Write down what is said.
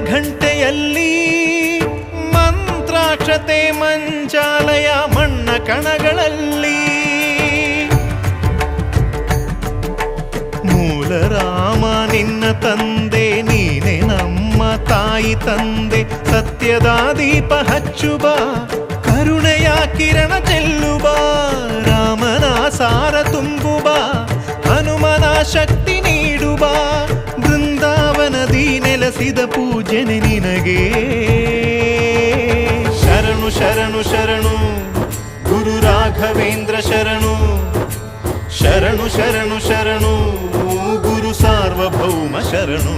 ಘಂಟೆಯಲ್ಲಿ ಮಂತ್ರಾಕ್ಷತೆ ಮಂಚಾಲಯ ಮಣ್ಣ ಕಣಗಳಲ್ಲಿ ಮೂಲ ರಾಮ ನಿನ್ನ ತಂದೆ ನೀನೆ ನಮ್ಮ ತಾಯಿ ತಂದೆ ಸತ್ಯದ ದೀಪ ಹಚ್ಚುವ ಕರುಣೆಯ ಕಿರಣ ಚೆಲ್ಲುವ ರಾಮನ ಸಾರ ತುಂಬುವ ಹನುಮನ ಶಕ್ತಿ ನೀಡುವ ಬೃಂದಾವನದಿ ನೆಲೆಸಿದ ಪೂಜನೆ ನಿನಗೆ ಶರಣು ಶರಣು ಶರಣು ಗುರು ರಾಘವೇಂದ್ರ ಶರಣು ಶರಣು ಶರಣು ಶರಣು ಗುರು ಸಾರ್ವಭೌಮ ಶರಣು.